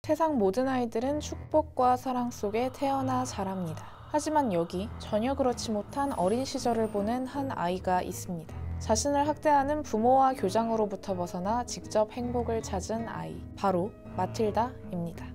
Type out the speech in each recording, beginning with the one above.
세상 모든 아이들은 축복과 사랑 속에 태어나 자랍니다. 하지만 여기 전혀 그렇지 못한 어린 시절을 보낸 한 아이가 있습니다. 자신을 학대하는 부모와 교장으로부터 벗어나 직접 행복을 찾은 아이, 바로 마틸다입니다.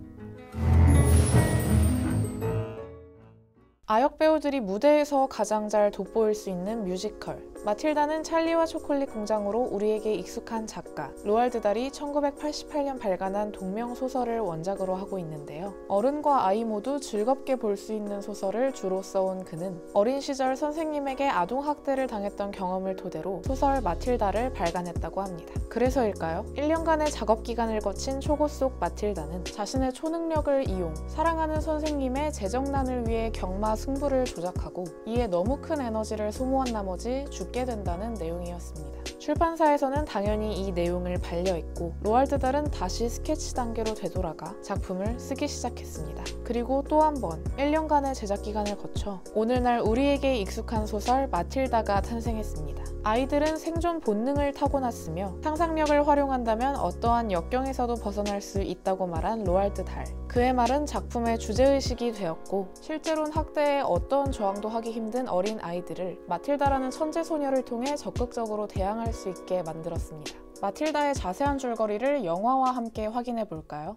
아역 배우들이 무대에서 가장 잘 돋보일 수 있는 뮤지컬. 마틸다는 찰리와 초콜릿 공장으로 우리에게 익숙한 작가 로알드 달이 1988년 발간한 동명소설을 원작으로 하고 있는데요. 어른과 아이 모두 즐겁게 볼 수 있는 소설을 주로 써온 그는 어린 시절 선생님에게 아동학대를 당했던 경험을 토대로 소설 마틸다를 발간했다고 합니다. 그래서일까요? 1년간의 작업기간을 거친 초고 속 마틸다는 자신의 초능력을 이용 사랑하는 선생님의 재정난을 위해 경마 승부를 조작하고 이에 너무 큰 에너지를 소모한 나머지 죽게 된다는 내용이었습니다. 출판사에서는 당연히 이 내용을 반려했고 로알드 달은 다시 스케치 단계로 되돌아가 작품을 쓰기 시작했습니다. 그리고 또 한 번 1년간의 제작 기간을 거쳐 오늘날 우리에게 익숙한 소설 마틸다가 탄생했습니다. 아이들은 생존 본능을 타고났으며 상상력을 활용한다면 어떠한 역경에서도 벗어날 수 있다고 말한 로알드 달. 그의 말은 작품의 주제의식이 되었고 실제로는 학대에 어떤 저항도 하기 힘든 어린 아이들을 마틸다라는 천재 소녀를 통해 적극적으로 대항할 수 있게 만들었습니다. 마틸다의 자세한 줄거리를 영화와 함께 확인해 볼까요?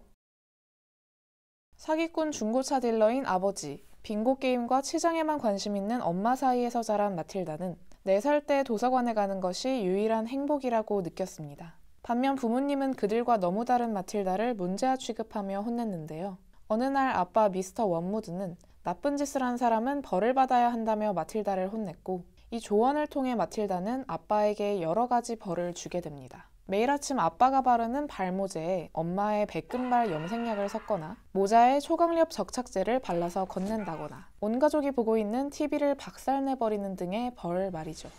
사기꾼 중고차 딜러인 아버지, 빙고 게임과 치장에만 관심 있는 엄마 사이에서 자란 마틸다는 4살 때 도서관에 가는 것이 유일한 행복이라고 느꼈습니다. 반면 부모님은 그들과 너무 다른 마틸다를 문제아 취급하며 혼냈는데요. 어느 날 아빠 미스터 원무드는 나쁜 짓을 한 사람은 벌을 받아야 한다며 마틸다를 혼냈고 이 조언을 통해 마틸다는 아빠에게 여러 가지 벌을 주게 됩니다. 매일 아침 아빠가 바르는 발모제에 엄마의 백금발 염색약을 섞거나 모자에 초강력 접착제를 발라서 건넨다거나 온 가족이 보고 있는 TV를 박살내버리는 등의 벌 말이죠.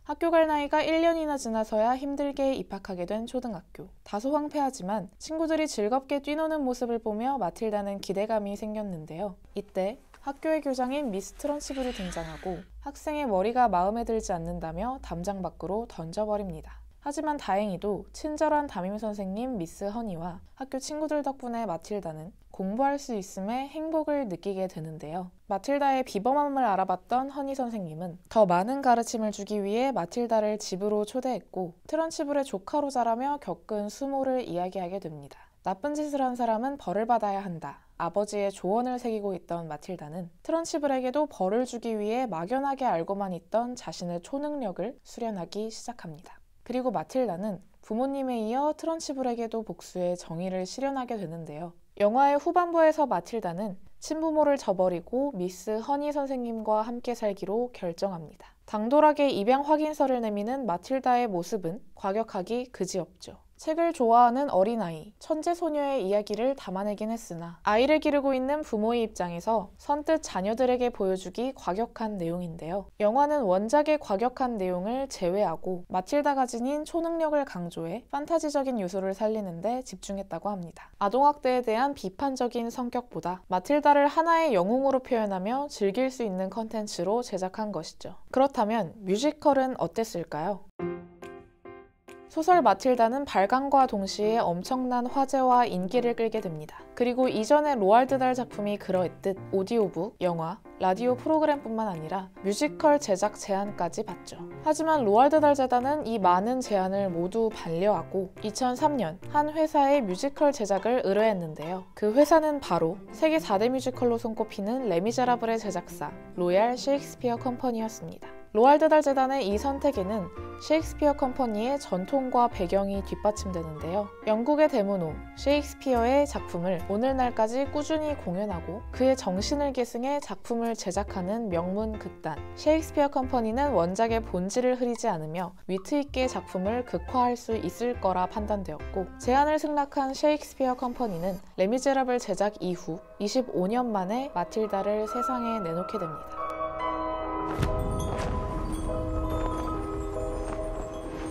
학교 갈 나이가 1년이나 지나서야 힘들게 입학하게 된 초등학교. 다소 황폐하지만 친구들이 즐겁게 뛰노는 모습을 보며 마틸다는 기대감이 생겼는데요. 이때 학교의 교장인 미스 트런치블이 등장하고 학생의 머리가 마음에 들지 않는다며 담장 밖으로 던져버립니다. 하지만 다행히도 친절한 담임선생님 미스 허니와 학교 친구들 덕분에 마틸다는 공부할 수 있음에 행복을 느끼게 되는데요. 마틸다의 비범함을 알아봤던 허니 선생님은 더 많은 가르침을 주기 위해 마틸다를 집으로 초대했고 트런치블의 조카로 자라며 겪은 수모를 이야기하게 됩니다. 나쁜 짓을 한 사람은 벌을 받아야 한다. 아버지의 조언을 새기고 있던 마틸다는 트런치블에게도 벌을 주기 위해 막연하게 알고만 있던 자신의 초능력을 수련하기 시작합니다. 그리고 마틸다는 부모님에 이어 트런치블에게도 복수의 정의를 실현하게 되는데요. 영화의 후반부에서 마틸다는 친부모를 저버리고 미스 허니 선생님과 함께 살기로 결정합니다. 당돌하게 입양 확인서를 내미는 마틸다의 모습은 과격하기 그지없죠. 책을 좋아하는 어린아이, 천재 소녀의 이야기를 담아내긴 했으나 아이를 기르고 있는 부모의 입장에서 선뜻 자녀들에게 보여주기 과격한 내용인데요. 영화는 원작의 과격한 내용을 제외하고 마틸다가 지닌 초능력을 강조해 판타지적인 요소를 살리는 데 집중했다고 합니다. 아동학대에 대한 비판적인 성격보다 마틸다를 하나의 영웅으로 표현하며 즐길 수 있는 컨텐츠로 제작한 것이죠. 그렇다면 뮤지컬은 어땠을까요? 소설 마틸다는 발간과 동시에 엄청난 화제와 인기를 끌게 됩니다. 그리고 이전의 로알드 달 작품이 그러했듯 오디오북, 영화, 라디오 프로그램뿐만 아니라 뮤지컬 제작 제안까지 받죠. 하지만 로알드 달 재단은 이 많은 제안을 모두 반려하고 2003년 한 회사의 뮤지컬 제작을 의뢰했는데요. 그 회사는 바로 세계 4대 뮤지컬로 손꼽히는 레미제라블의 제작사 로얄 셰익스피어 컴퍼니였습니다. 로알드 달 재단의 이 선택에는 셰익스피어 컴퍼니의 전통과 배경이 뒷받침되는데요. 영국의 대문호 셰익스피어의 작품을 오늘날까지 꾸준히 공연하고 그의 정신을 계승해 작품을 제작하는 명문 극단 셰익스피어 컴퍼니는 원작의 본질을 흐리지 않으며 위트 있게 작품을 극화할 수 있을 거라 판단되었고 제안을 승낙한 셰익스피어 컴퍼니는 레미제라블 제작 이후 25년 만에 마틸다를 세상에 내놓게 됩니다.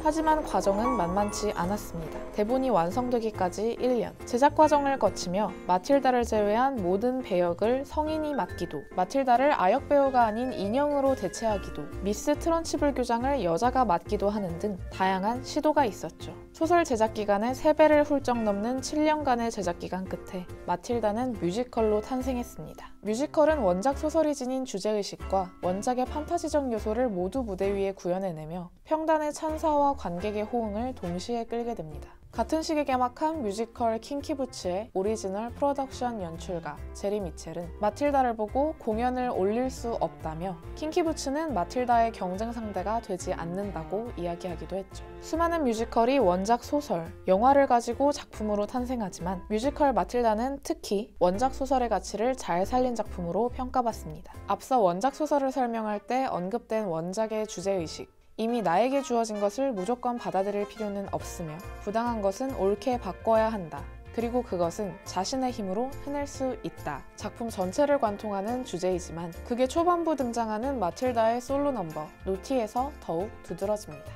하지만 과정은 만만치 않았습니다. 대본이 완성되기까지 1년. 제작 과정을 거치며 마틸다를 제외한 모든 배역을 성인이 맡기도, 마틸다를 아역 배우가 아닌 인형으로 대체하기도, 미스 트런치블 교장을 여자가 맡기도 하는 등 다양한 시도가 있었죠. 소설 제작 기간의 3배를 훌쩍 넘는 7년간의 제작 기간 끝에 마틸다는 뮤지컬로 탄생했습니다. 뮤지컬은 원작 소설이 지닌 주제의식과 원작의 판타지적 요소를 모두 무대 위에 구현해내며 평단의 찬사와 관객의 호응을 동시에 끌게 됩니다. 같은 시기에 개막한 뮤지컬 킹키부츠의 오리지널 프로덕션 연출가 제리 미첼은 마틸다를 보고 공연을 올릴 수 없다며 킹키부츠는 마틸다의 경쟁 상대가 되지 않는다고 이야기하기도 했죠. 수많은 뮤지컬이 원작 소설, 영화를 가지고 작품으로 탄생하지만 뮤지컬 마틸다는 특히 원작 소설의 가치를 잘 살린 작품으로 평가받습니다. 앞서 원작 소설을 설명할 때 언급된 원작의 주제의식, 이미 나에게 주어진 것을 무조건 받아들일 필요는 없으며 부당한 것은 옳게 바꿔야 한다. 그리고 그것은 자신의 힘으로 해낼 수 있다. 작품 전체를 관통하는 주제이지만 그게 초반부 등장하는 마틸다의 솔로 넘버 노티에서 더욱 두드러집니다.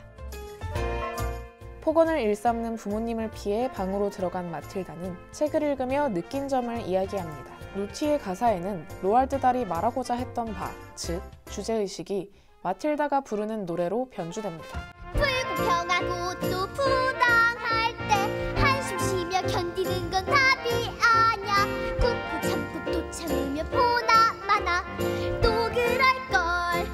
폭언을 일삼는 부모님을 피해 방으로 들어간 마틸다는 책을 읽으며 느낀 점을 이야기합니다. 노티의 가사에는 로알드 달이 말하고자 했던 바, 즉 주제의식이 마틸다가 부르는 노래로 변주됩니다. 불공평하고 또 부당할 때 한숨 쉬며 견디는 건 답이 아냐. 꾹꾹 참고 또 참으며 보나 마나 또 그럴걸.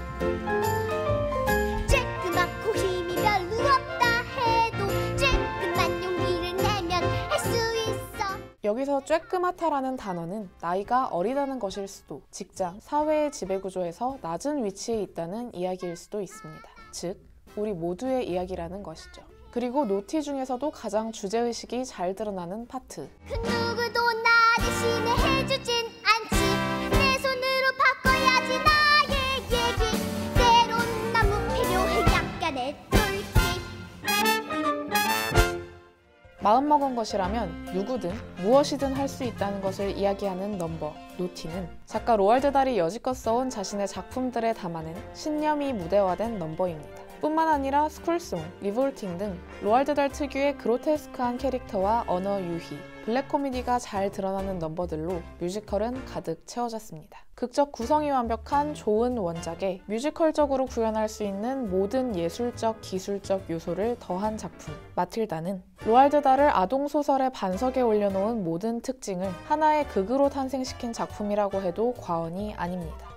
쬐끄맣고 힘이 별로 없다 해도 쬐끈한 용기를 내면 할 수 있어. 여기서 쬐끄맣다라는 단어는 나이가 어리다는 것일 수도, 직장, 사회의 지배구조에서 낮은 위치에 있다는 이야기일 수도 있습니다. 즉, 우리 모두의 이야기라는 것이죠. 그리고 노티 중에서도 가장 주제의식이 잘 드러나는 파트. 그 누구도 나 대신에 해주진 않지. 내 손으로 바꿔야지 나의 얘기. 때론 너무 필요해 약간의 뚫기. 마음먹은 것이라면 누구든 무엇이든 할 수 있다는 것을 이야기하는 넘버 노티는 작가 로알드 달이 여지껏 써온 자신의 작품들에 담아낸 신념이 무대화된 넘버입니다. 뿐만 아니라 스쿨송, 리볼팅 등 로알드 달 특유의 그로테스크한 캐릭터와 언어 유희, 블랙 코미디가 잘 드러나는 넘버들로 뮤지컬은 가득 채워졌습니다. 극적 구성이 완벽한 좋은 원작에 뮤지컬적으로 구현할 수 있는 모든 예술적, 기술적 요소를 더한 작품 마틸다는 로알드 달을 아동소설의 반석에 올려놓은 모든 특징을 하나의 극으로 탄생시킨 작품이라고 해도 과언이 아닙니다.